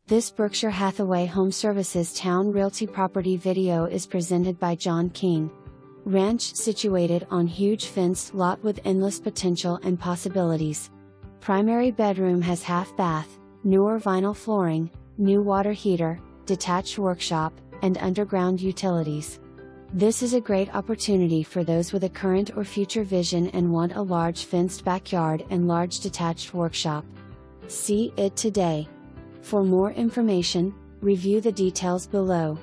This Berkshire Hathaway HomeServices Towne Realty property video is presented by John King. Ranch situated on huge fenced lot with endless potential and possibilities. Primary bedroom has half bath, newer vinyl flooring, new water heater, detached workshop, and underground utilities. This is a great opportunity for those with a current or future vision and want a large fenced backyard and large detached workshop. See it today. For more information, review the details below.